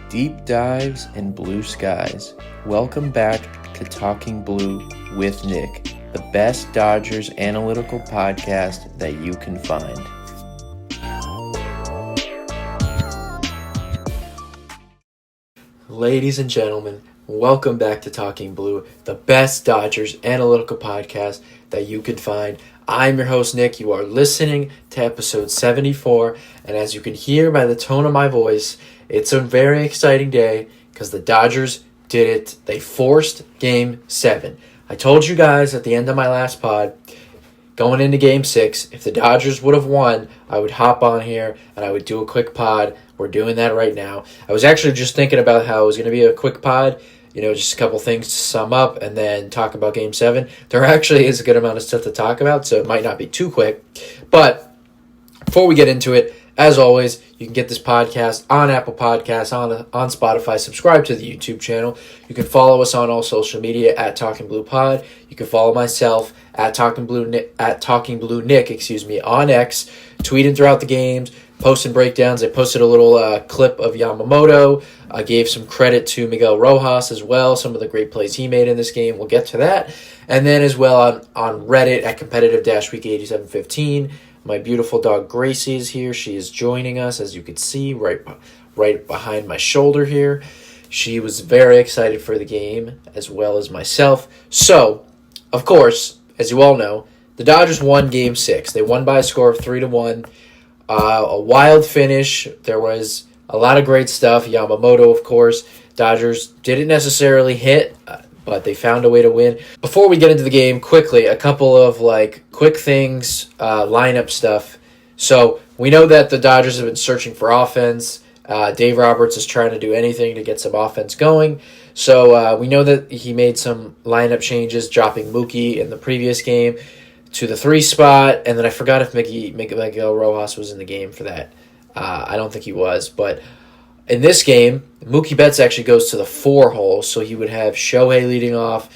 Deep dives and blue skies. Welcome back to Talking Blue with Nick, the best Dodgers analytical podcast that you can find. Ladies and gentlemen, welcome back to Talking Blue, the best Dodgers analytical podcast that you can find. I'm your host, Nick. You are listening to episode 74, and as you can hear by the tone of my voice, it's a very exciting day because the Dodgers did it. They forced Game 7. I told you guys at the end of my last pod, going into Game 6, if the Dodgers would have won, I would hop on here and I would do a quick pod. We're doing that right now. I was actually just thinking about how it was going to be a quick pod, just a couple things to sum up and then talk about Game 7. There actually is a good amount of stuff to talk about, so it might not be too quick. But before we get into it, as always, you can get this podcast on Apple Podcasts, on Spotify. Subscribe to the YouTube channel. You can follow us on all social media at Talking Blue Pod. You can follow myself at Talking Blue Nick on X, tweeting throughout the games, posting breakdowns. I posted a little clip of Yamamoto. I gave some credit to Miguel Rojas as well, some of the great plays he made in this game. We'll get to that. And then as well on Reddit at competitive-week8715. My beautiful dog Gracie is here. She is joining us, as you can see, right behind my shoulder here. She was very excited for the game, as well as myself. So, of course, as you all know, the Dodgers won Game 6. They won by a score of 3-1. A wild finish. There was a lot of great stuff. Yamamoto, of course. Dodgers didn't necessarily hit, but they found a way to win. Before we get into the game, quickly, a couple of quick things, lineup stuff. So we know that the Dodgers have been searching for offense. Dave Roberts is trying to do anything to get some offense going. So we know that he made some lineup changes, dropping Mookie in the previous game to the 3 spot. And then I forgot if Miguel Rojas was in the game for that. I don't think he was, but in this game, Mookie Betts actually goes to the 4 hole, so he would have Shohei leading off,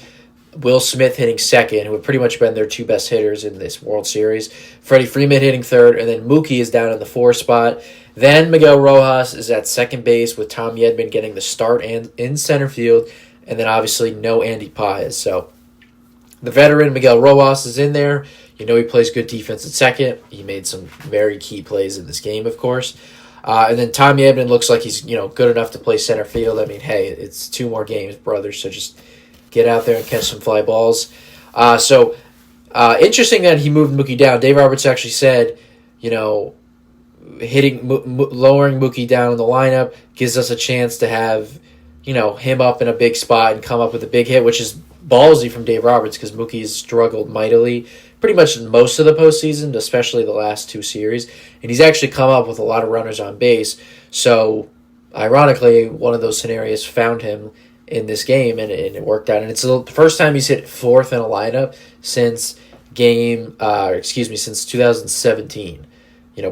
Will Smith hitting second, who have pretty much been their 2 best hitters in this World Series, Freddie Freeman hitting third, and then Mookie is down in the 4 spot. Then Miguel Rojas is at second base with Tom Yedman getting the start and in center field, and then obviously no Andy Paez. So the veteran Miguel Rojas is in there. He plays good defense at second. He made some very key plays in this game, of course. And then Tom Yedman looks like he's, good enough to play center field. I mean, hey, it's 2 more games, brother, so just get out there and catch some fly balls. Interesting that he moved Mookie down. Dave Roberts actually said, lowering Mookie down in the lineup gives us a chance to have, him up in a big spot and come up with a big hit, which is ballsy from Dave Roberts because Mookie's struggled mightily pretty much most of the postseason, especially the last 2 series. And he's actually come up with a lot of runners on base. So, ironically, one of those scenarios found him in this game, and it worked out. And it's the first time he's hit 4th in a lineup since since 2017.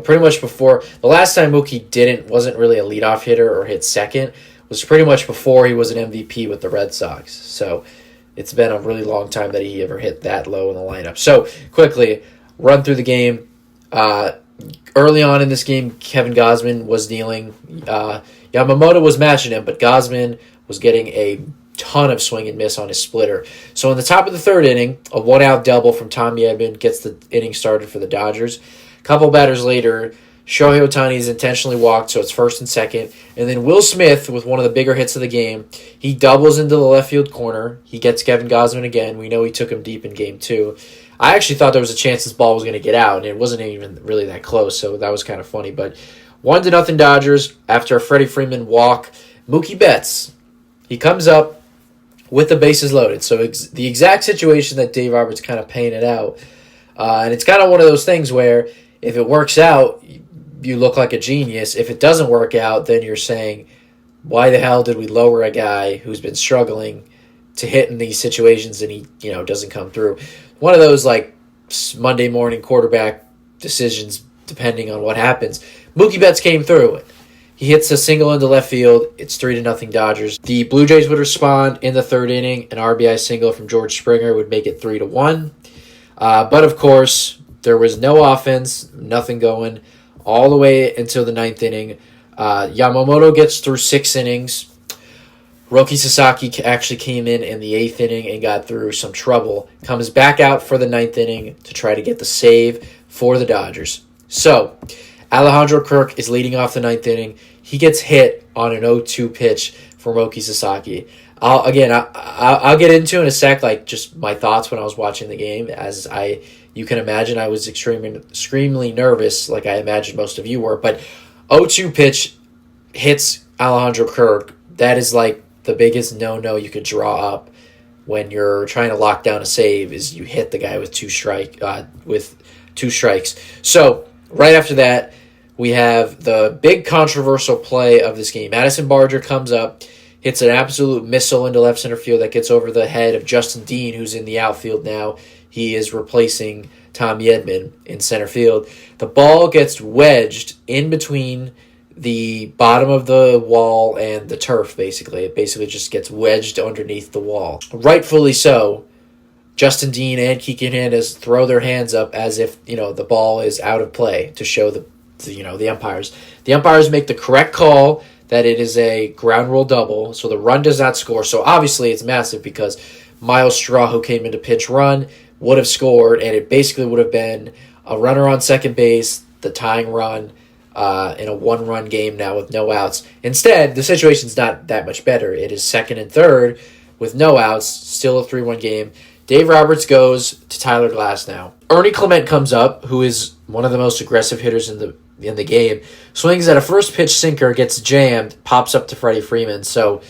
Pretty much before the last time Mookie wasn't really a leadoff hitter or hit second was pretty much before he was an MVP with the Red Sox. So it's been a really long time that he ever hit that low in the lineup. So, quickly, run through the game. Early on in this game, Kevin Gausman was dealing. Yamamoto was matching him, but Gausman was getting a ton of swing and miss on his splitter. So, in the top of the 3rd inning, a 1-out double from Tom Yedman gets the inning started for the Dodgers. A couple batters later, Shohei Ohtani is intentionally walked, so it's 1st and 2nd. And then Will Smith, with one of the bigger hits of the game, he doubles into the left field corner. He gets Kevin Gausman again. We know he took him deep in Game 2. I actually thought there was a chance this ball was going to get out, and it wasn't even really that close, so that was kind of funny. But 1-0 Dodgers after a Freddie Freeman walk. Mookie Betts, he comes up with the bases loaded. So the exact situation that Dave Roberts kind of painted out. And it's kind of one of those things where if it works out, you look like a genius. If it doesn't work out, then you're saying, why the hell did we lower a guy who's been struggling to hit in these situations and he, doesn't come through? One of those Monday morning quarterback decisions, depending on what happens. Mookie Betts came through. He hits a single into left field. It's 3-0 Dodgers. The Blue Jays would respond in the 3rd inning. An RBI single from George Springer would make it 3-1. But of course, there was no offense, nothing going all the way until the ninth inning. Yamamoto gets through 6 innings. Roki Sasaki actually came in the 8th inning and got through some trouble. Comes back out for the 9th inning to try to get the save for the Dodgers. So, Alejandro Kirk is leading off the 9th inning. He gets hit on an 0-2 pitch from Roki Sasaki. I'll get into in a sec, like, just my thoughts when I was watching the game. You can imagine, I was extremely nervous, like I imagine most of you were. But 0-2 pitch hits Alejandro Kirk. That is like the biggest no-no you could draw up when you're trying to lock down a save, is you hit the guy with two strikes. So right after that, we have the big controversial play of this game. Madison Barger comes up, hits an absolute missile into left center field that gets over the head of Justin Dean, who's in the outfield now. He is replacing Tommy Edman in center field. The ball gets wedged in between the bottom of the wall and the turf, basically. It basically just gets wedged underneath the wall. Rightfully so. Justin Dean and Kike Hernandez throw their hands up as if, the ball is out of play to show the umpires. The umpires make the correct call that it is a ground rule double, so the run does not score. So obviously it's massive because Miles Straw, who came into pinch run, would have scored, and it basically would have been a runner on second base, the tying run, in a one-run game now with no outs. Instead, the situation's not that much better. It is second and third with no outs, still a 3-1 game. Dave Roberts goes to Tyler Glasnow. Ernie Clement comes up, who is one of the most aggressive hitters in the game, swings at a first pitch sinker, gets jammed, pops up to Freddie Freeman. So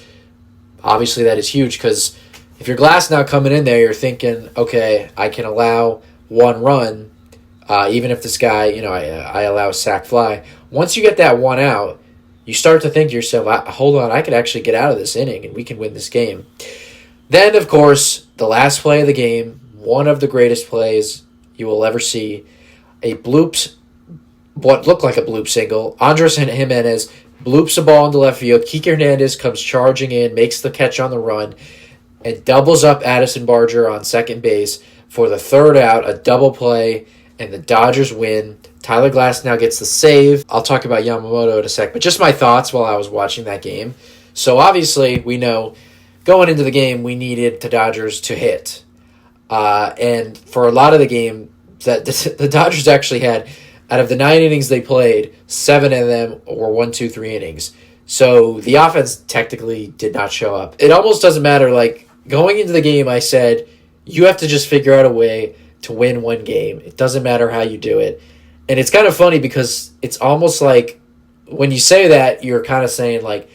obviously that is huge because if you're Glasnow coming in there, you're thinking, okay, I can allow one run, even if this guy, I allow a sac fly. Once you get that one out, you start to think to yourself, hold on, I could actually get out of this inning and we can win this game. Then, of course, the last play of the game, one of the greatest plays you will ever see, what looked like a bloop single. Andres Jimenez bloops a ball into left field. Kike Hernandez comes charging in, makes the catch on the run, and doubles up Addison Barger on second base for the third out, a double play, and the Dodgers win. Tyler Glasnow gets the save. I'll talk about Yamamoto in a sec, but just my thoughts while I was watching that game. So obviously, we know going into the game, we needed the Dodgers to hit. And for a lot of the game, the Dodgers actually had, out of the 9 innings they played, 7 of them were 1, 2, 3 innings. So the offense technically did not show up. It almost doesn't matter. Like, going into the game, I said, you have to just figure out a way to win one game. It doesn't matter how you do it. And it's kind of funny because it's almost like when you say that, you're kind of saying, like,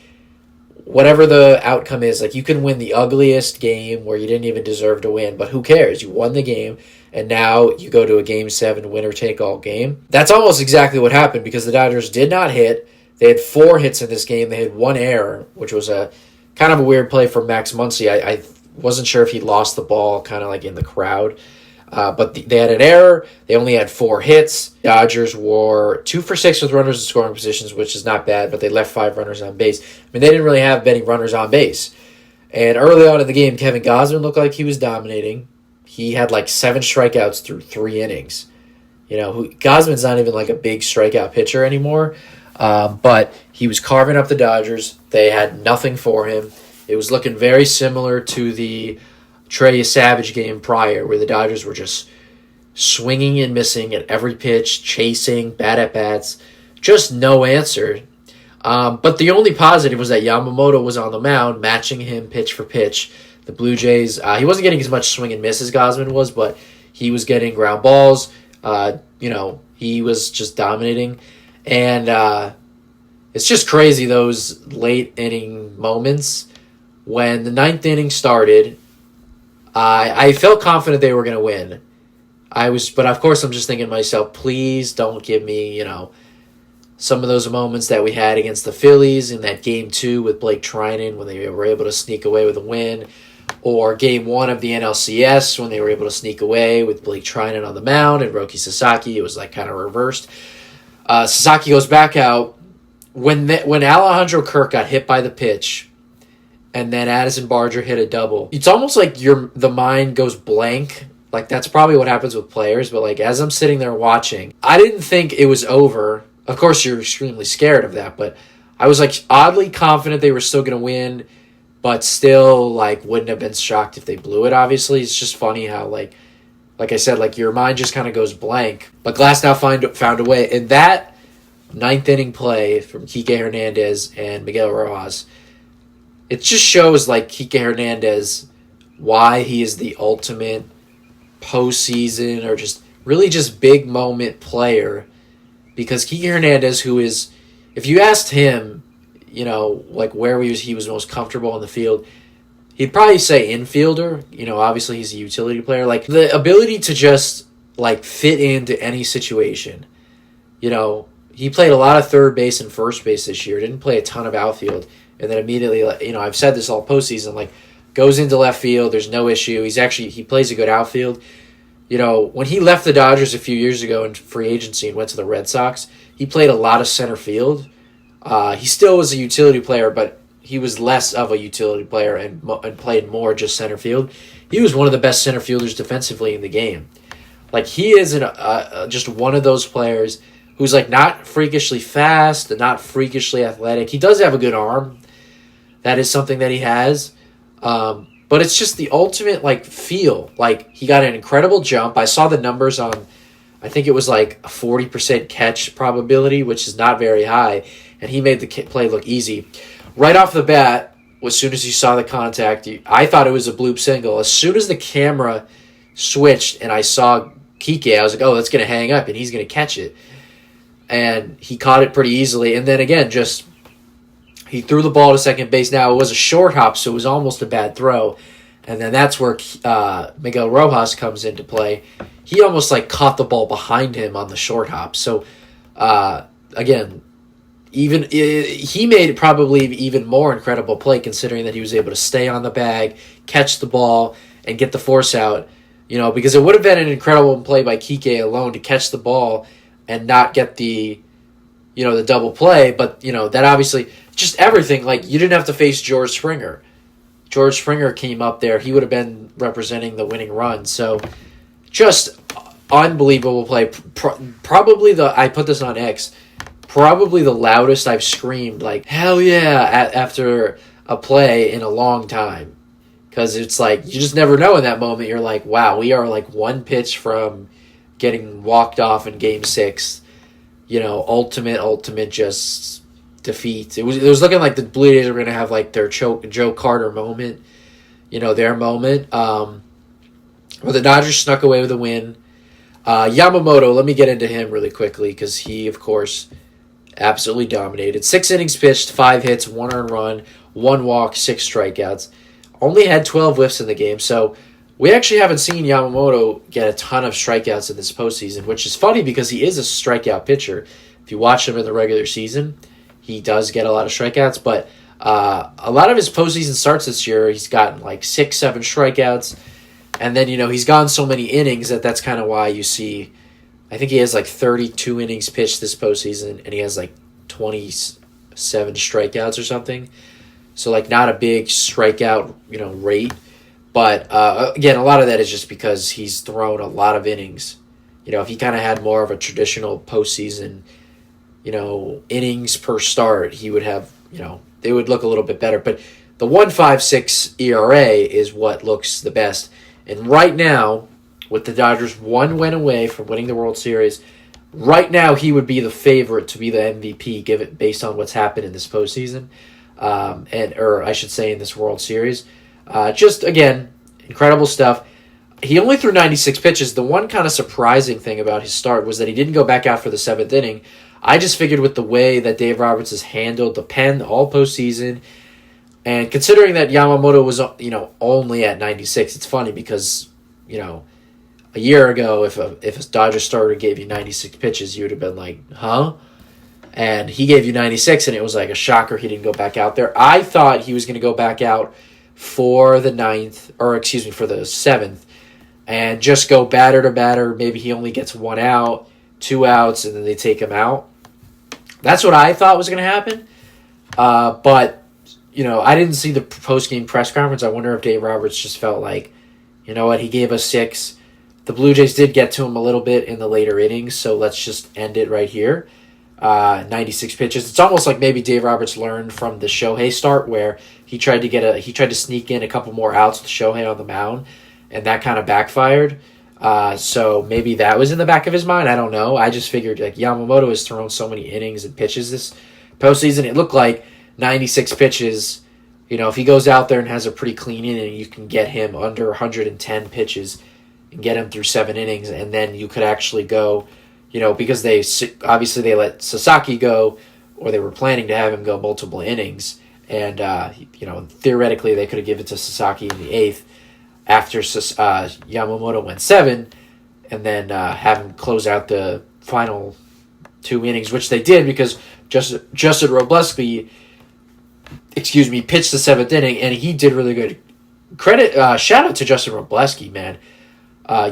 whatever the outcome is, like, you can win the ugliest game where you didn't even deserve to win, but who cares? You won the game, and now you go to a Game 7 winner-take-all game. That's almost exactly what happened because the Dodgers did not hit. They had 4 hits in this game. They had 1 error, which was a kind of a weird play from Max Muncy. I wasn't sure if he lost the ball kind of like in the crowd. But they had an error. They only had 4 hits. Dodgers were 2 for 6 with runners in scoring positions, which is not bad, but they left 5 runners on base. I mean, they didn't really have many runners on base. And early on in the game, Kevin Gausman looked like he was dominating. He had like 7 strikeouts through 3 innings. Gausman's not even like a big strikeout pitcher anymore, but he was carving up the Dodgers. They had nothing for him. It was looking very similar to the Trey Savage game prior, where the Dodgers were just swinging and missing at every pitch, chasing, bad at-bats, just no answer. But the only positive was that Yamamoto was on the mound, matching him pitch for pitch. The Blue Jays, he wasn't getting as much swing and miss as Gausman was, but he was getting ground balls. He was just dominating. And it's just crazy, those late inning moments. When the 9th inning started, I felt confident they were going to win. But of course I'm just thinking to myself, please don't give me, some of those moments that we had against the Phillies in that Game 2 with Blake Trinan when they were able to sneak away with a win, or Game 1 of the NLCS when they were able to sneak away with Blake Trinan on the mound and Roki Sasaki. It was like kind of reversed. Sasaki goes back out. When Alejandro Kirk got hit by the pitch, and then Addison Barger hit a double, it's almost like the mind goes blank. Like, that's probably what happens with players, but like as I'm sitting there watching, I didn't think it was over Of course, you're extremely scared of that, but I was like oddly confident they were still going to win, but still like wouldn't have been shocked if they blew it. Obviously, it's just funny how like I said, like your mind just kind of goes blank. But Glasnow found a way, and that ninth inning play from Kike Hernandez and Miguel Rojas, it just shows like Kike Hernandez why he is the ultimate postseason or just really just big moment player. Because Kike Hernandez, who is, if you asked him, you know, like where he was most comfortable on the field, he'd probably say infielder. You know, obviously he's a utility player. Like the ability to just like fit into any situation. You know, he played a lot of third base and first base this year. Didn't play a ton of outfield, and then immediately, you know, I've said this all postseason, like goes into left field. There's no issue. He plays a good outfield. You know, when he left the Dodgers a few years ago in free agency and went to the Red Sox, he played a lot of center field. He still was a utility player, but he was less of a utility player and played more just center field. He was one of the best center fielders defensively in the game. Like, he is just one of those players who's, like, not freakishly fast and not freakishly athletic. He does have a good arm. That is something that he has. But it's just the ultimate, like, feel. Like, he got an incredible jump. I saw the numbers on, I think it was, like, a 40% catch probability, which is not very high. And he made the play look easy. Right off the bat, as soon as you saw the contact, I thought it was a bloop single. As soon as the camera switched and I saw Kike, I was like, oh, that's going to hang up and he's going to catch it. And he caught it pretty easily. And then again, he threw the ball to second base. Now, it was a short hop, so it was almost a bad throw. And then that's where Miguel Rojas comes into play. He almost like caught the ball behind him on the short hop. So, again, he made probably even more incredible play considering that he was able to stay on the bag, catch the ball, and get the force out. You know, because it would have been an incredible play by Kike alone to catch the ball and not get the double play. But, you know, that obviously, just everything, like, you didn't have to face George Springer. George Springer came up there. He would have been representing the winning run. So, just unbelievable play. Probably I put this on X, probably the loudest I've screamed, like, hell yeah, after a play in a long time. Because it's like, you just never know in that moment. You're like, wow, we are like one pitch from getting walked off in Game 6. You know, ultimate just defeat. It was looking like the Blue Jays were going to have like their Joe Carter moment. You know, their moment. But the Dodgers snuck away with a win. Yamamoto, let me get into him really quickly because he, of course, absolutely dominated. 6 innings pitched, 5 hits, 1 earned run, 1 walk, 6 strikeouts. Only had 12 whiffs in the game, so we actually haven't seen Yamamoto get a ton of strikeouts in this postseason, which is funny because he is a strikeout pitcher. If you watch him in the regular season, he does get a lot of strikeouts, but a lot of his postseason starts this year, he's gotten like 6, 7 strikeouts, and then, you know, he's gone so many innings that's kind of why you see, I think he has like 32 innings pitched this postseason, and he has like 27 strikeouts or something. So, like, not a big strikeout, you know, rate. But, again, a lot of that is just because he's thrown a lot of innings. You know, if he kind of had more of a traditional postseason, you know, innings per start, he would have, you know, they would look a little bit better. But the 1.56 ERA is what looks the best. And right now, with the Dodgers 1 win away from winning the World Series, right now he would be the favorite to be the MVP, based on what's happened in this postseason. Or I should say in this World Series. Just, again, incredible stuff. He only threw 96 pitches. The one kind of surprising thing about his start was that he didn't go back out for the 7th inning. I just figured with the way that Dave Roberts has handled the pen all postseason, and considering that Yamamoto was, you know, only at 96, it's funny because, you know, a year ago, if a Dodger starter gave you 96 pitches, you would have been like, huh? And he gave you 96, and it was like a shocker he didn't go back out there. I thought he was going to go back out for the 7th, and just go batter to batter. Maybe he only gets 1 out, 2 outs, and then they take him out. That's what I thought was going to happen. But, you know, I didn't see the post-game press conference. I wonder if Dave Roberts just felt like, you know what, he gave us 6. The Blue Jays did get to him a little bit in the later innings, so let's just end it right here. 96 pitches. It's almost like maybe Dave Roberts learned from the Shohei start where he tried to sneak in a couple more outs with Shohei on the mound, and that kind of backfired. So maybe that was in the back of his mind. I don't know. I just figured like Yamamoto has thrown so many innings and pitches this postseason. It looked like 96 pitches. If he goes out there and has a pretty clean inning, you can get him under 110 pitches and get him through 7 innings, and then you could actually go, because they let Sasaki go, or they were planning to have him go multiple innings, and theoretically they could have given it to Sasaki in the 8th after Yamamoto went 7, and then have him close out the final 2 innings, which they did because Justin Robleski, pitched the 7th inning, and he did really good. Shout out to Justin Robleski, man.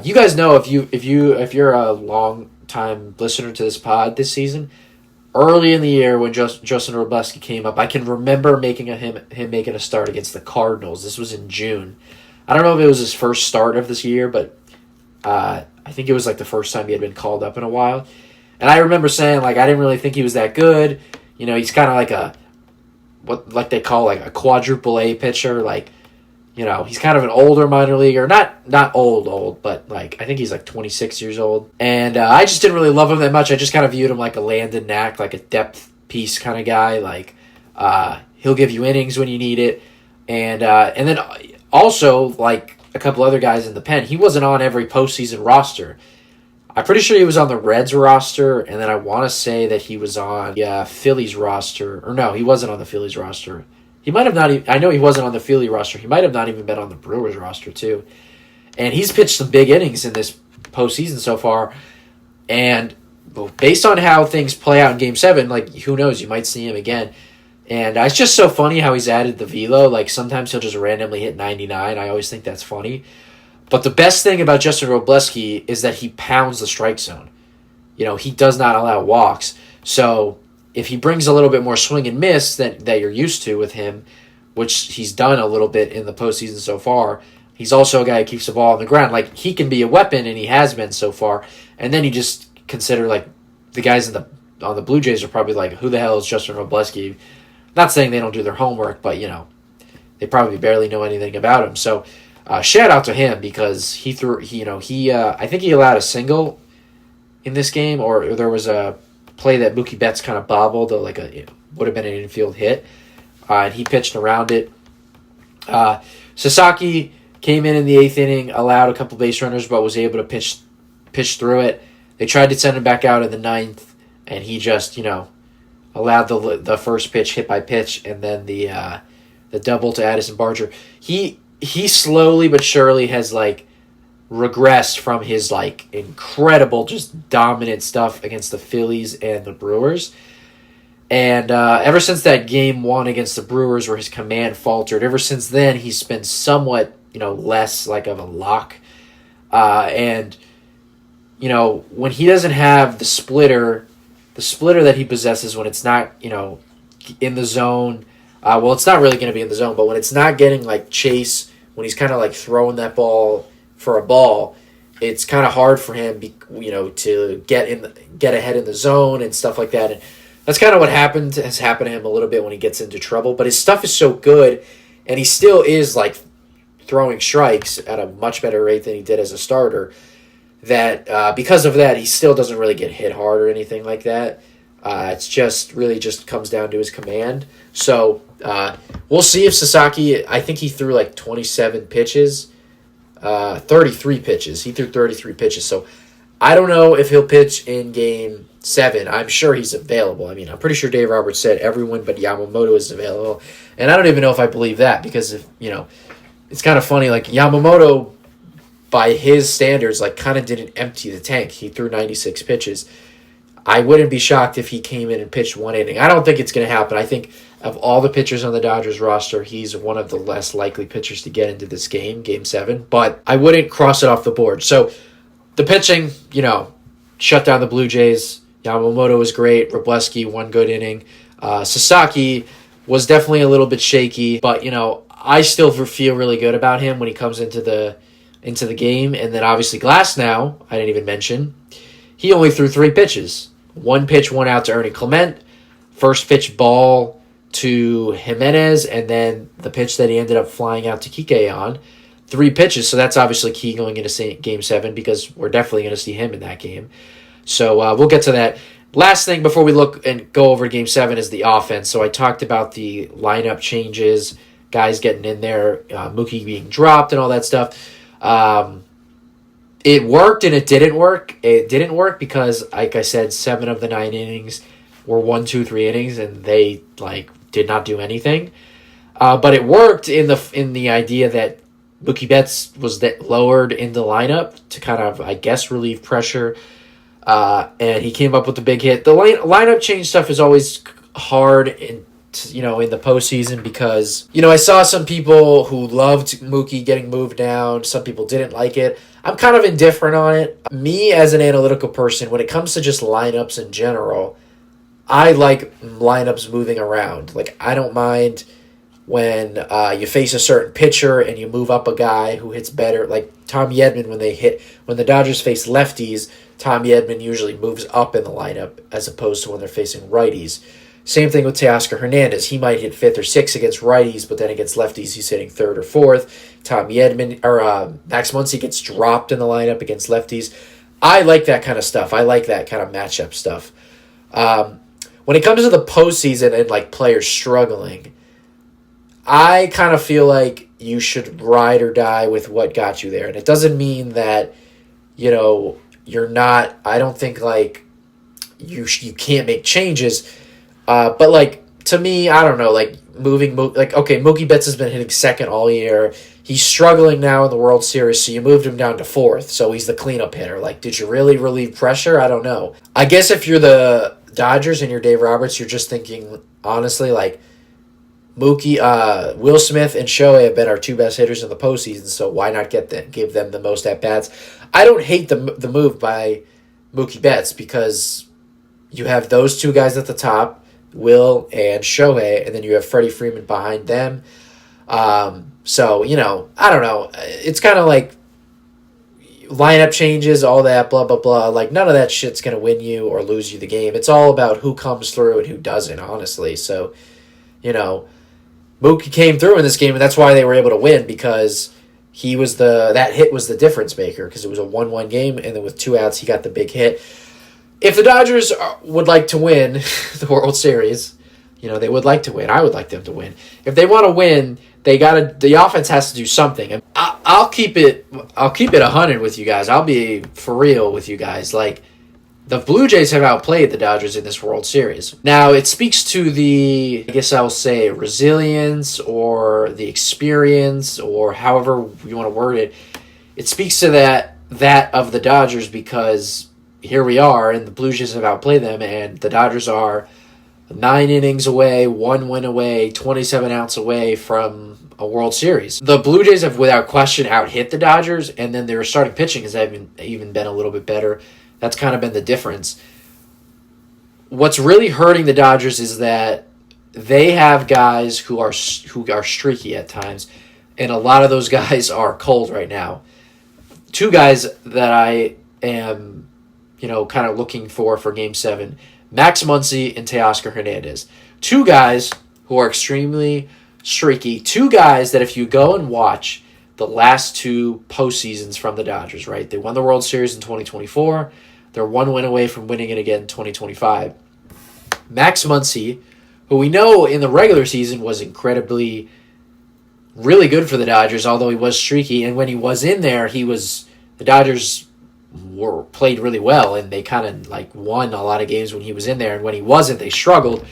You guys know if you're a long time listener to this pod this season, early in the year when Justin Robleski came up, I can remember him making a start against the Cardinals. This was in June. I don't know if it was his first start of this year, but I think it was like the first time he had been called up in a while. And I remember saying, like, I didn't really think he was that good. He's kind of like what they call like a quadruple A pitcher. Like, he's kind of an older minor leaguer. Not old, but like I think he's like 26 years old. And I just didn't really love him that much. I just kind of viewed him like a Landon Knack, like a depth piece kind of guy. Like he'll give you innings when you need it. And then also, like a couple other guys in the pen, he wasn't on every postseason roster. I'm pretty sure he was on the Reds roster, and then I want to say that he was on the Phillies roster. Or no, he wasn't on the Phillies roster. He might have not even... I know he wasn't on the Philly roster. He might have not even been on the Brewers roster, too. And he's pitched some big innings in this postseason so far. And based on how things play out in Game 7, like, who knows? You might see him again. And it's just so funny how he's added the velo. Like, sometimes he'll just randomly hit 99. I always think that's funny. But the best thing about Justin Robleski is that he pounds the strike zone. He does not allow walks. So if he brings a little bit more swing and miss that you're used to with him, which he's done a little bit in the postseason so far, he's also a guy who keeps the ball on the ground. Like, he can be a weapon, and he has been so far. And then you just consider, like, the guys on the Blue Jays are probably like, who the hell is Justin Robleski? Not saying they don't do their homework, but, they probably barely know anything about him. So shout out to him because I think he allowed a single in this game, or there was a play that Mookie Betts kind of bobbled, it would have been an infield hit, and he pitched around it. Sasaki came in the 8th inning, allowed a couple base runners, but was able to pitch through it. They tried to send him back out in the 9th, and he just allowed the first pitch hit by pitch, and then the double to Addison Barger. He slowly but surely has like regressed from his like incredible, just dominant stuff against the Phillies and the Brewers. And ever since that Game 1 against the Brewers where his command faltered, ever since then he's been somewhat, less like of a lock. And when he doesn't have the splitter that he possesses when it's not, in the zone, it's not really going to be in the zone, but when it's not getting like chase, when he's kind of like throwing that ball for a ball, it's kind of hard for him, to get ahead in the zone and stuff like that. And that's kind of what has happened to him a little bit when he gets into trouble. But his stuff is so good, and he still is like throwing strikes at a much better rate than he did as a starter. That because of that, he still doesn't really get hit hard or anything like that. It's just really just comes down to his command. So we'll see if Sasaki, I think he threw like 27 pitches, 33 pitches. He threw 33 pitches. So I don't know if he'll pitch in Game 7. I'm sure he's available. I mean, I'm pretty sure Dave Roberts said everyone but Yamamoto is available. And I don't even know if I believe that because, it's kind of funny. Like, Yamamoto, by his standards, like, kind of didn't empty the tank. He threw 96 pitches. I wouldn't be shocked if he came in and pitched 1 inning. I don't think it's going to happen. I think of all the pitchers on the Dodgers roster, he's one of the less likely pitchers to get into this game, Game 7. But I wouldn't cross it off the board. So the pitching, shut down the Blue Jays. Yamamoto was great. Robleski, 1 good inning. Sasaki was definitely a little bit shaky. But, I still feel really good about him when he comes into the game. And then obviously Glasnow, I didn't even mention, he only threw 3 pitches. 1 pitch, 1 out to Ernie Clement. First pitch ball to Jimenez, and then the pitch that he ended up flying out to Kike on. 3 pitches, so that's obviously key going into Game 7 because we're definitely going to see him in that game. So we'll get to that. Last thing before we look and go over Game 7 is the offense. So I talked about the lineup changes, guys getting in there, Mookie being dropped and all that stuff. It worked and it didn't work. It didn't work because, like I said, 7 of the 9 innings were 1, 2, 3 innings, and they did not do anything. But it worked in the idea that Mookie Betts was lowered in the lineup to kind of, I guess, relieve pressure. And he came up with a big hit. The lineup change stuff is always hard in the postseason because, I saw some people who loved Mookie getting moved down. Some people didn't like it. I'm kind of indifferent on it. Me, as an analytical person, when it comes to just lineups in general, I like lineups moving around. I don't mind when you face a certain pitcher and you move up a guy who hits better. Like Tom Edman, when the Dodgers face lefties, Tom Edman usually moves up in the lineup as opposed to when they're facing righties. Same thing with Teoscar Hernandez. He might hit 5th or 6th against righties, but then against lefties, he's hitting 3rd or 4th. Tom Edman or Max Muncy gets dropped in the lineup against lefties. I like that kind of stuff. I like that kind of matchup stuff. When it comes to the postseason and players struggling, I kind of feel like you should ride or die with what got you there. And it doesn't mean that, you're not, I don't think you can't make changes. But to me, I don't know, Mookie Betts has been hitting 2nd all year. He's struggling now in the World Series, so you moved him down to 4th. So he's the cleanup hitter. Did you really relieve pressure? I don't know. I guess if you're the Dodgers and you're Dave Roberts, you're just thinking, honestly, Mookie, Will Smith, and Shohei have been our 2 best hitters in the postseason, so why not give them the most at-bats? I don't hate the move by Mookie Betts because you have those 2 guys at the top, Will and Shohei, and then you have Freddie Freeman behind them. So, I don't know. It's kind of lineup changes, all that, blah, blah, blah. None of that shit's going to win you or lose you the game. It's all about who comes through and who doesn't, honestly. So, Mookie came through in this game, and that's why they were able to win because that hit was the difference maker because it was a 1-1 game, and then with 2 outs, he got the big hit. If the Dodgers would like to win the World Series, they would like to win. I would like them to win. If they want to win, the offense has to do something. And I'll keep it 100 with you guys. I'll be for real with you guys. The Blue Jays have outplayed the Dodgers in this World Series. Now, it speaks to the, I guess I'll say, resilience or the experience or however you want to word it. It speaks to that of the Dodgers because here we are, and the Blue Jays have outplayed them, and the Dodgers are 9 innings away, 1 win away, 27 outs away from a World Series. The Blue Jays have, without question, out-hit the Dodgers, and then their starting pitching has even been a little bit better. That's kind of been the difference. What's really hurting the Dodgers is that they have guys who are streaky at times, and a lot of those guys are cold right now. 2 guys that I am, kind of looking for Game 7, Max Muncy and Teoscar Hernandez. 2 guys who are extremely streaky. 2 guys that if you go and watch the last 2 postseasons from the Dodgers, right? They won the World Series in 2024. They're 1 win away from winning it again in 2025. Max Muncy, who we know in the regular season was incredibly, really good for the Dodgers, although he was streaky. And when he was in there, the Dodgers played really well, and they kind of won a lot of games when he was in there. And when he wasn't, they struggled.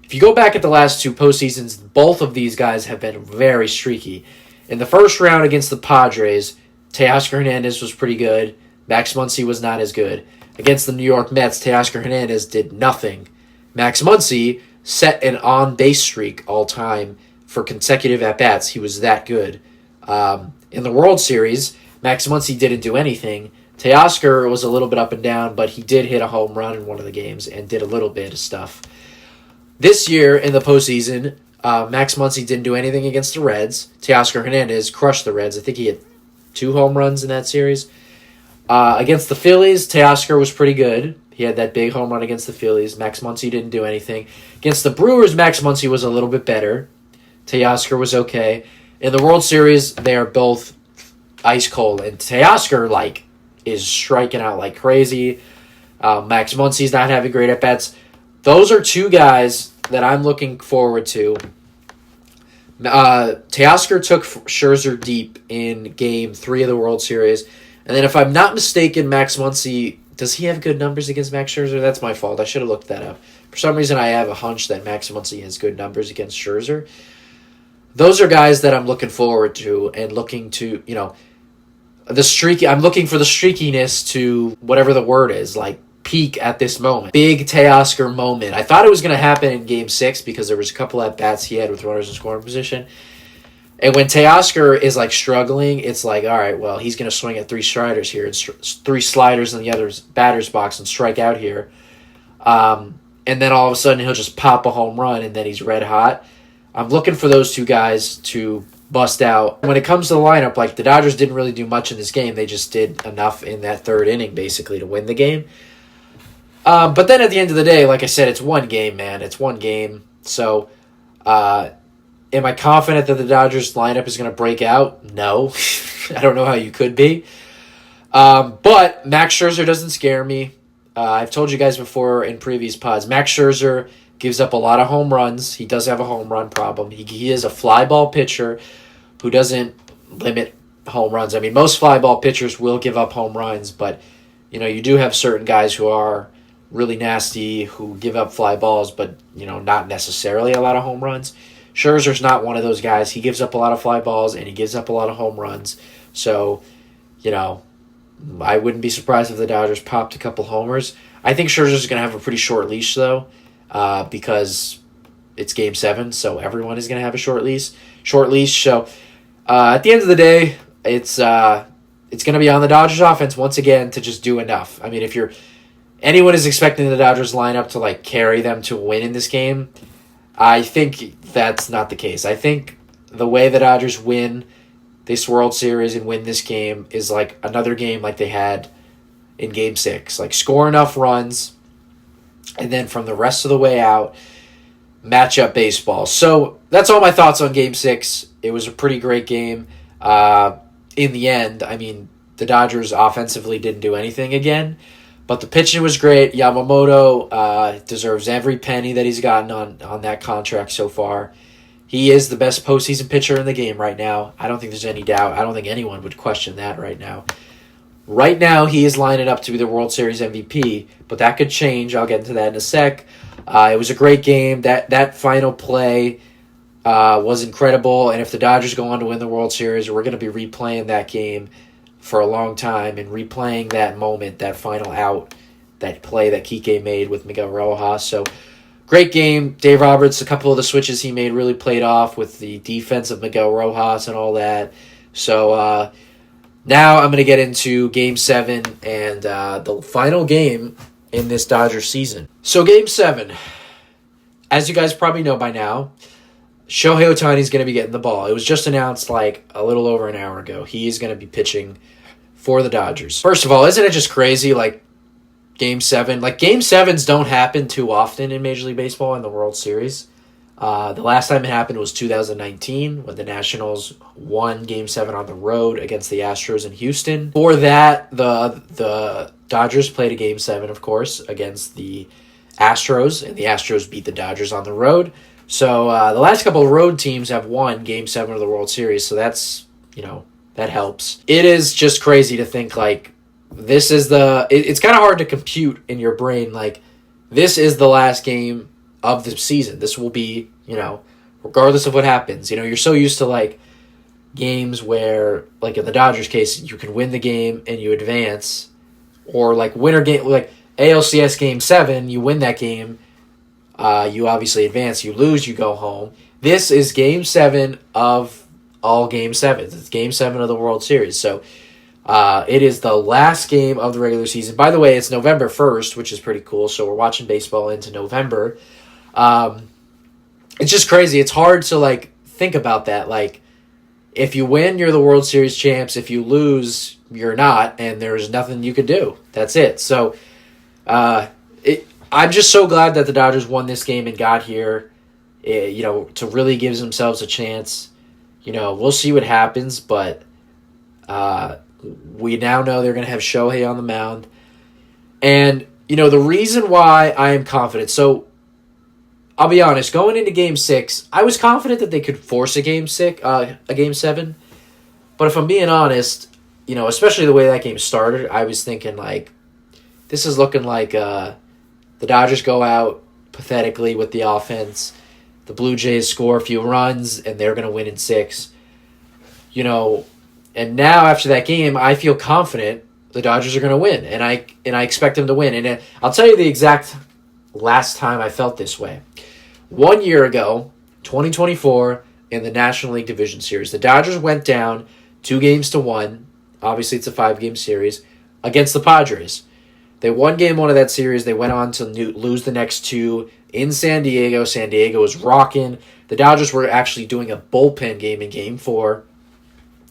If you go back at the last 2 postseasons, both of these guys have been very streaky. In the first round against the Padres, Teoscar Hernandez was pretty good. Max Muncy was not as good. Against the New York Mets, Teoscar Hernandez did nothing. Max Muncy set an on-base streak all-time for consecutive at-bats. He was that good. In the World Series, Max Muncy didn't do anything. Teoscar was a little bit up and down, but he did hit a home run in one of the games and did a little bit of stuff. This year in the postseason, Max Muncy didn't do anything against the Reds. Teoscar Hernandez crushed the Reds. I think he had 2 home runs in that series. Against the Phillies, Teoscar was pretty good. He had that big home run against the Phillies. Max Muncy didn't do anything. Against the Brewers, Max Muncy was a little bit better. Teoscar was okay. In the World Series, they are both ice cold. And Teoscar, is striking out like crazy. Max Muncy's not having great at-bats. Those are two guys that I'm looking forward to. Teoscar took Scherzer deep in Game 3 of the World Series. And then if I'm not mistaken, Max Muncy, does he have good numbers against Max Scherzer? That's my fault. I should have looked that up. For some reason, I have a hunch that Max Muncy has good numbers against Scherzer. Those are guys that I'm looking forward to and looking to, I'm looking for the streakiness to whatever the word is, peak at this moment. Big Teoscar moment. I thought it was going to happen in Game 6 because there was a couple at-bats he had with runners in scoring position. And when Teoscar is, struggling, it's all right, well, he's going to swing at 3 sliders here, and 3 sliders in the other batter's box and strike out here. And then all of a sudden he'll just pop a home run, and then he's red hot. I'm looking for those two guys to bust out. When it comes to the lineup, the Dodgers didn't really do much in this game. They just did enough in that 3rd inning, basically, to win the game. But then at the end of the day, like I said, it's one game, man. It's one game. So, am I confident that the Dodgers lineup is going to break out? No. I don't know how you could be. But Max Scherzer doesn't scare me. I've told you guys before in previous pods, Max Scherzer gives up a lot of home runs. He does have a home run problem. He is a fly ball pitcher who doesn't limit home runs. I mean, most fly ball pitchers will give up home runs, but you do have certain guys who are really nasty, who give up fly balls, but not necessarily a lot of home runs. Scherzer's not one of those guys. He gives up a lot of fly balls and he gives up a lot of home runs. So, I wouldn't be surprised if the Dodgers popped a couple homers. I think Scherzer's going to have a pretty short leash, though, because it's Game 7, so everyone is going to have a short leash. So, at the end of the day, it's going to be on the Dodgers offense once again to just do enough. I mean, if anyone is expecting the Dodgers lineup to carry them to win in this game, I think that's not the case. I think the way the Dodgers win this World Series and win this game is another game like they had in Game 6. Score enough runs, and then from the rest of the way out, match up baseball. So that's all my thoughts on Game 6. It was a pretty great game. In the end, I mean, the Dodgers offensively didn't do anything again, but the pitching was great. Yamamoto deserves every penny that he's gotten on that contract so far. He is the best postseason pitcher in the game right now. I don't think there's any doubt. I don't think anyone would question that right now. Right now, he is lining up to be the World Series MVP, but that could change. I'll get into that in a sec. It was a great game. That final play was incredible, and if the Dodgers go on to win the World Series, we're going to be replaying that game for a long time and replaying that moment, that final out, that play that Kike made with Miguel Rojas. So, great game. Dave Roberts, a couple of the switches he made really played off with the defense of Miguel Rojas and all that. So, now I'm going to get into Game 7 and the final game in this Dodgers season. So, Game 7, as you guys probably know by now, Shohei Ohtani is going to be getting the ball. It was just announced a little over an hour ago. He is going to be pitching for the Dodgers. First of all, isn't it just crazy, Game 7? Game 7s don't happen too often in Major League Baseball in the World Series. The last time it happened was 2019 when the Nationals won Game 7 on the road against the Astros in Houston. For that, the Dodgers played a Game 7, of course, against the Astros, and the Astros beat the Dodgers on the road. So the last couple of road teams have won Game 7 of the World Series, so that's, that helps. It is just crazy to think, this is it's kind of hard to compute in your brain, this is the last game of the season. This will be, regardless of what happens. You're so used to, games where, in the Dodgers case, you can win the game and you advance, or, winner game, ALCS Game 7, you win that game, you obviously advance. You lose, you go home. This is Game 7 of all Game 7s. It's Game 7 of the World Series. So it is the last game of the regular season. By the way, it's November 1st, which is pretty cool. So we're watching baseball into November. It's just crazy. It's hard to, think about that. If you win, you're the World Series champs. If you lose, you're not, and there's nothing you can do. That's it. So I'm just so glad that the Dodgers won this game and got here, to really give themselves a chance. We'll see what happens, but we now know they're going to have Shohei on the mound. And, the reason why I am confident, so I'll be honest, going into Game 6, I was confident that they could force a Game 7. But if I'm being honest, especially the way that game started, I was thinking, this is looking like the Dodgers go out pathetically with the offense. The Blue Jays score a few runs, and they're going to win in 6. And now after that game, I feel confident the Dodgers are going to win, and I expect them to win. And I'll tell you the exact last time I felt this way. 1 year ago, 2024, in the National League Division Series, the Dodgers went down 2-1. Obviously, it's a 5-game series against the Padres. They won Game 1 of that series. They went on to lose the next 2 in San Diego. San Diego was rocking. The Dodgers were actually doing a bullpen game in Game 4.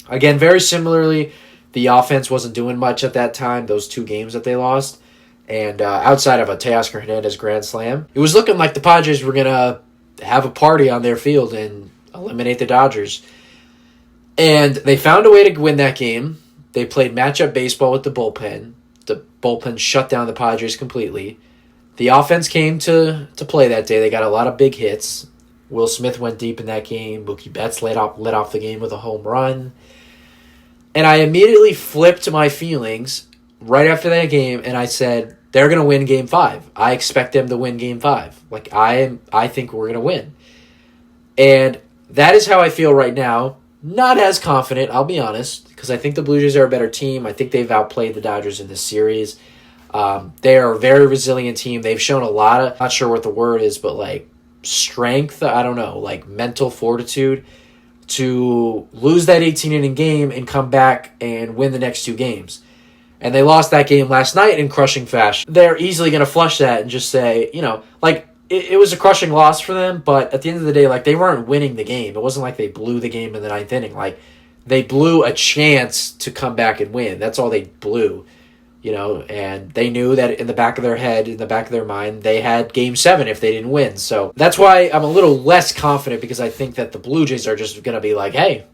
Again, very similarly, the offense wasn't doing much at that time, those 2 games that they lost. And outside of a Teoscar Hernandez grand slam, it was looking like the Padres were going to have a party on their field and eliminate the Dodgers. And they found a way to win that game. They played matchup baseball with the bullpen. The bullpen shut down the Padres completely. The offense came to play that day. They got a lot of big hits. Will Smith went deep in that game. Mookie Betts led off the game with a home run. And I immediately flipped my feelings right after that game, and I said, they're going to win Game 5. I expect them to win Game 5. I think we're going to win. And that is how I feel right now. Not as confident, I'll be honest, because I think the Blue Jays are a better team. I think they've outplayed the Dodgers in this series. They are a very resilient team. They've shown a lot of, not sure what the word is, but strength, I don't know, mental fortitude to lose that 18-inning game and come back and win the next 2 games. And they lost that game last night in crushing fashion. They're easily going to flush that and just say, it was a crushing loss for them, but at the end of the day, they weren't winning the game. It wasn't like they blew the game in the 9th inning. They blew a chance to come back and win. That's all they blew, and they knew that in the back of their head, in the back of their mind, they had Game 7 if they didn't win. So that's why I'm a little less confident, because I think that the Blue Jays are just going to be like, hey,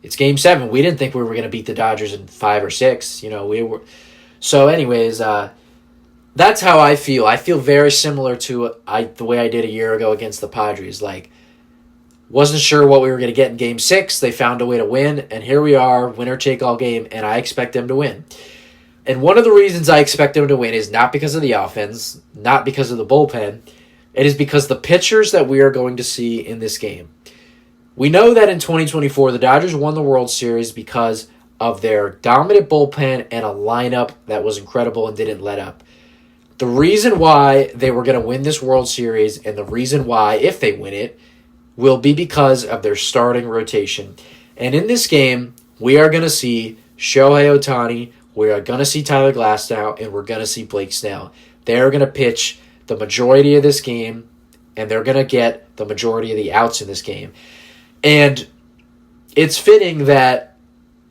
it's Game 7. We didn't think we were going to beat the Dodgers in 5 or 6. We were. So anyways, that's how I feel. I feel very similar to the way I did a year ago against the Padres. Wasn't sure what we were going to get in Game 6. They found a way to win, and here we are, winner-take-all game, and I expect them to win. And one of the reasons I expect them to win is not because of the offense, not because of the bullpen. It is because the pitchers that we are going to see in this game. We know that in 2024, the Dodgers won the World Series because of their dominant bullpen and a lineup that was incredible and didn't let up. The reason why they were going to win this World Series, and the reason why, if they win it, will be because of their starting rotation. And in this game, we are going to see Shohei Ohtani, we are going to see Tyler Glasnow, and we're going to see Blake Snell. They're going to pitch the majority of this game, and they're going to get the majority of the outs in this game. And it's fitting that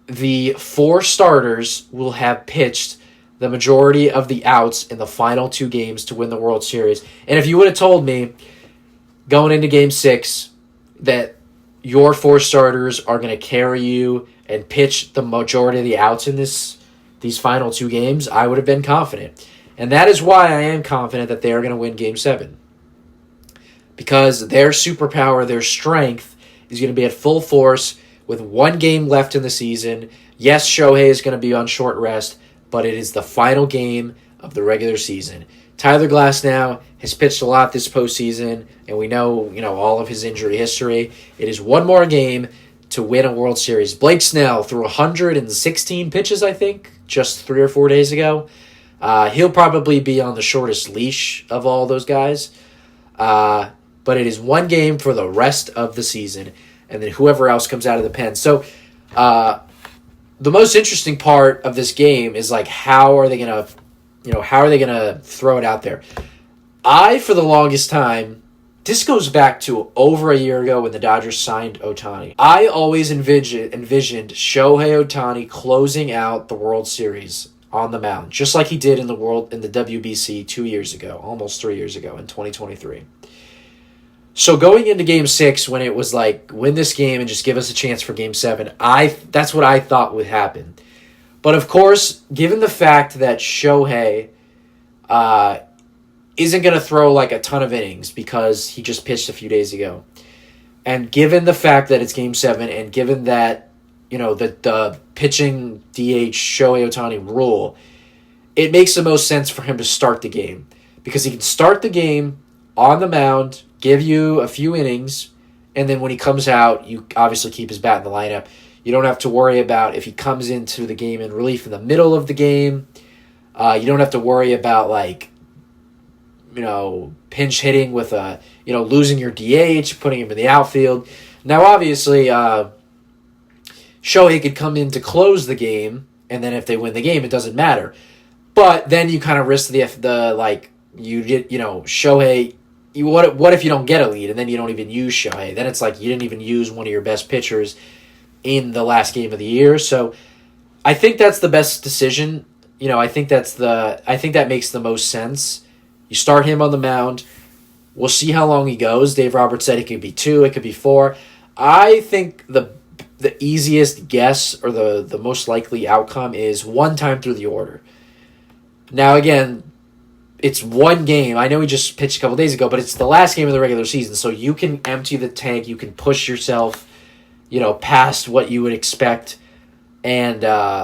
the 4 starters will have pitched the majority of the outs in the final 2 games to win the World Series. And if you would have told me going into Game 6 that your 4 starters are going to carry you and pitch the majority of the outs in these final 2 games, I would have been confident. And that is why I am confident that they are going to win Game 7. Because their superpower, their strength, is going to be at full force with 1 game left in the season. Yes, Shohei is going to be on short rest, but it is the final game of the regular season. Tyler Glasnow has pitched a lot this postseason, and we know, all of his injury history. It is 1 more game to win a World Series. Blake Snell threw 116 pitches, I think, just 3 or 4 days ago. He'll probably be on the shortest leash of all those guys. But it is 1 game for the rest of the season, and then whoever else comes out of the pen. So the most interesting part of this game is how are they gonna throw it out there? For the longest time, this goes back to over a year ago when the Dodgers signed Ohtani. I always envisioned Shohei Ohtani closing out the World Series on the mound, just like he did in the WBC 2 years ago, almost 3 years ago in 2023. So going into Game 6, when it was like, win this game and just give us a chance for Game 7, that's what I thought would happen. But of course, given the fact that Shohei isn't going to throw like a ton of innings because he just pitched a few days ago, and given the fact that it's Game 7, and given that, the pitching DH Shohei Ohtani rule, it makes the most sense for him to start the game. Because he can start the game on the mound, give you a few innings, and then when he comes out, you obviously keep his bat in the lineup. You don't have to worry about if he comes into the game in relief in the middle of the game. You don't have to worry about, pinch hitting with losing your DH, putting him in the outfield. Now, obviously, Shohei could come in to close the game, and then if they win the game, it doesn't matter. But then you kind of risk Shohei. What if you don't get a lead, and then you don't even use Shohei? Then it's like you didn't even use one of your best pitchers in the last game of the year. So I think that's the best decision. I think that makes the most sense. You start him on the mound. We'll see how long he goes. Dave Roberts said it could be 2, it could be 4. I think the easiest guess, or the most likely outcome, is 1 time through the order. Now, again, it's 1 game. I know he just pitched a couple days ago, but it's the last game of the regular season, so you can empty the tank. You can push yourself, past what you would expect, and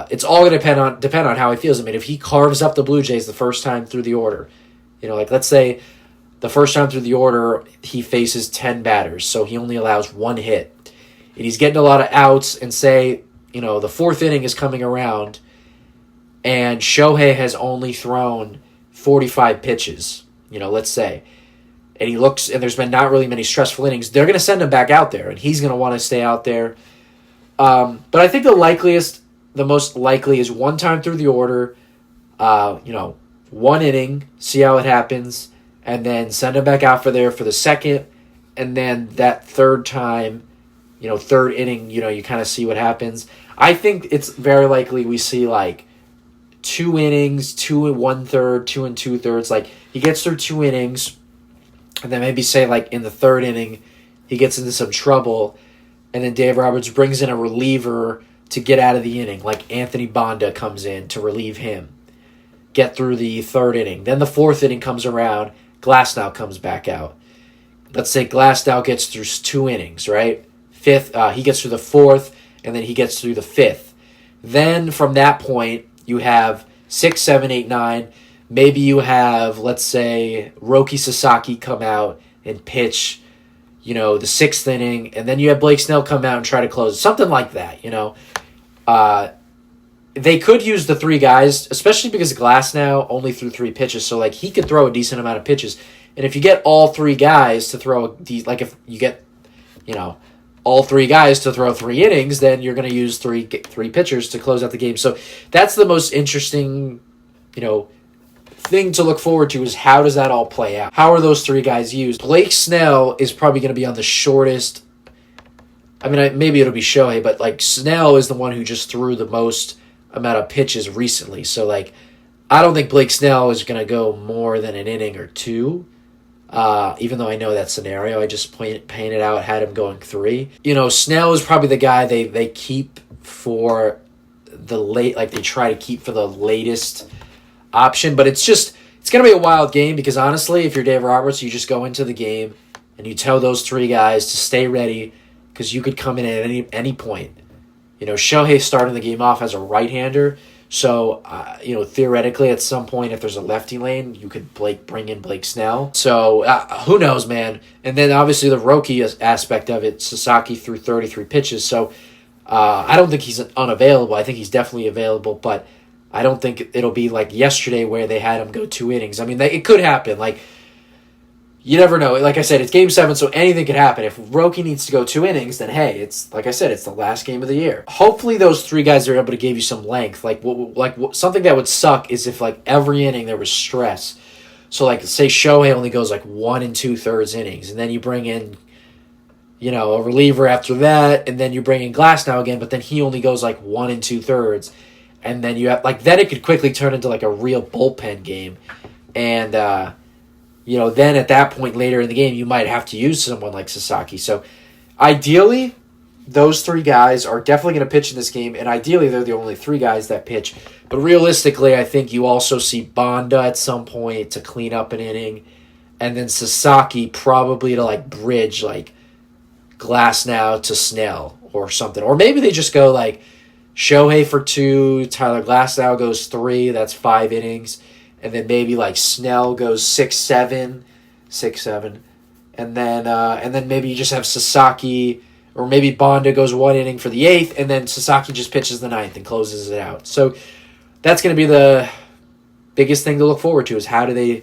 it's all going to depend on how he feels. I mean, if he carves up the Blue Jays the first time through the order, let's say the first time through the order he faces 10 batters, so he only allows 1 hit, and he's getting a lot of outs, and say, the 4th inning is coming around, and Shohei has only thrown 45 pitches, let's say, and he looks, and there's been not really many stressful innings, they're going to send him back out there, and he's going to want to stay out there. But I think the most likely is 1 time through the order, 1 inning, see how it happens, and then send him back out for the 2nd, and then that 3rd time, 3rd inning, you kind of see what happens. I think it's very likely we see 2 innings, 2 1/3, 2 2/3. He gets through 2 innings, and then maybe say in the 3rd inning, he gets into some trouble, and then Dave Roberts brings in a reliever to get out of the inning, like Anthony Banda comes in to relieve him, get through the 3rd inning. Then the 4th inning comes around, Glasnow comes back out. Let's say Glasnow gets through 2 innings, right? 5th, he gets through the 4th, and then he gets through the 5th. Then from that point, you have 6, 7, 8, 9. Maybe you have, let's say, Roki Sasaki come out and pitch, the 6th inning, and then you have Blake Snell come out and try to close. Something like that, They could use the 3 guys, especially because Glasnow only threw 3 pitches, so he could throw a decent amount of pitches. And if you get all 3 guys to throw, if you get, all 3 guys to throw 3 innings, then you're going to use three pitchers to close out the game. So that's the most interesting, thing to look forward to, is how does that all play out? How are those 3 guys used? Blake Snell is probably going to be on the shortest. I mean, maybe it'll be Shohei, but Snell is the one who just threw the most amount of pitches recently. So I don't think Blake Snell is going to go more than an inning or 2. Even though I know that scenario, I just painted out, had him going 3. Snell is probably the guy they keep for the late, they try to keep for the latest option. But it's going to be a wild game, because honestly, if you're Dave Roberts, you just go into the game and you tell those 3 guys to stay ready, because you could come in at any point. Shohei starting the game off as a right-hander. So, theoretically, at some point, if there's a lefty lane, you could bring in Blake Snell. So, who knows, man? And then, obviously, the Roki aspect of it, Sasaki threw 33 pitches. So, I don't think he's unavailable. I think he's definitely available, but I don't think it'll be like yesterday where they had him go 2 innings. I mean, it could happen. You never know. Like I said, it's Game 7, so anything could happen. If Roki needs to go 2 innings, then hey, it's like I said, it's the last game of the year. Hopefully, those 3 guys are able to give you some length. Something that would suck is if every inning there was stress. So say Shohei only goes 1 2/3 innings, and then you bring in, a reliever after that, and then you bring in Glasnow again, but then he only goes 1 2/3. and then you have then it could quickly turn into like a real bullpen game, and then at that point later in the game you might have to use someone like Sasaki. So ideally, those three guys are definitely going to pitch in this game, and ideally they're the only three guys that pitch. But realistically, I think you also see Banda at some point to clean up an inning, and then Sasaki probably to bridge Glasnow to Snell or something. Or maybe they just go Shohei for 2, Tyler Glasnow goes 3, that's 5 innings, and then maybe Snell goes 6-7, and then maybe you just have Sasaki. Or maybe Banda goes 1 inning for the 8th, and then Sasaki just pitches the 9th and closes it out. So that's going to be the biggest thing to look forward to, is how do they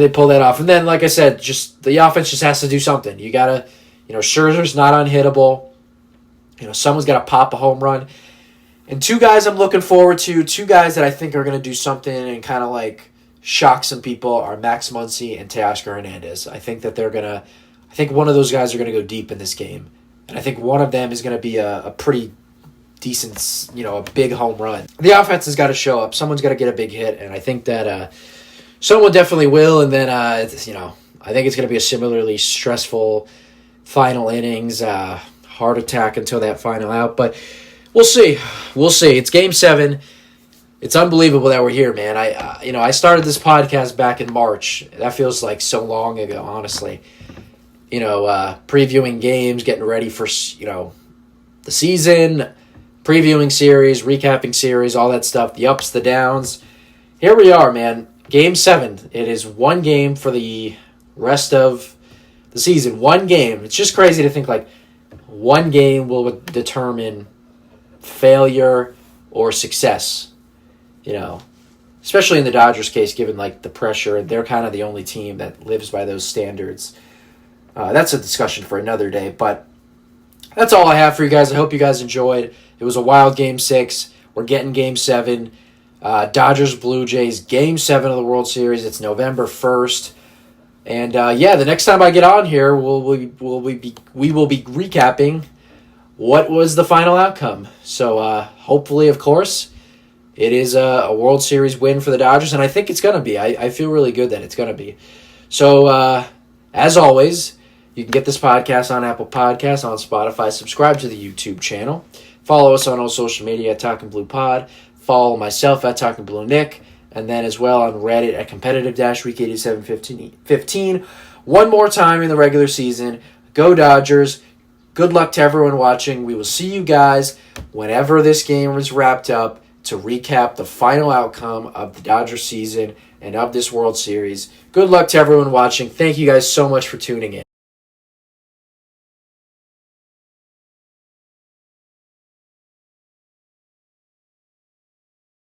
pull that off? And then, like I said, just the offense just has to do something. You gotta, Scherzer's not unhittable. Someone's got to pop a home run. And 2 guys I'm looking forward to, 2 guys that I think are going to do something and kind of shock some people, are Max Muncy and Teoscar Hernandez. I think that I think one of those guys are going to go deep in this game. And I think one of them is going to be a pretty decent, a big home run. The offense has got to show up. Someone's got to get a big hit, and I think that someone definitely will. And then, I think it's going to be a similarly stressful final innings, heart attack until that final out. But we'll see. We'll see. It's Game 7. It's unbelievable that we're here, man. I started this podcast back in March. That feels like so long ago, honestly. Previewing games, getting ready for, the season, previewing series, recapping series, all that stuff, the ups, the downs. Here we are, man. Game 7. It is 1 game for the rest of the season. 1 game. It's just crazy to think 1 game will determine failure or success, especially in the Dodgers case, given the pressure. They're kind of the only team that lives by those standards. That's a discussion for another day, but that's all I have for you guys. I hope you guys enjoyed. It was a wild Game 6. We're getting Game 7. Dodgers, Blue Jays, Game 7 of the World Series. It's November 1st. And, the next time I get on here, we will be recapping what was the final outcome. So, hopefully, of course, it is a World Series win for the Dodgers, and I think it's going to be. I feel really good that it's going to be. So, as always, you can get this podcast on Apple Podcasts, on Spotify. Subscribe to the YouTube channel. Follow us on all social media at Talking Blue Pod. Follow myself at Talking Blue Nick. And then as well on Reddit at competitive-week8715. One more time in the regular season. Go Dodgers. Good luck to everyone watching. We will see you guys whenever this game is wrapped up to recap the final outcome of the Dodgers season and of this World Series. Good luck to everyone watching. Thank you guys so much for tuning in.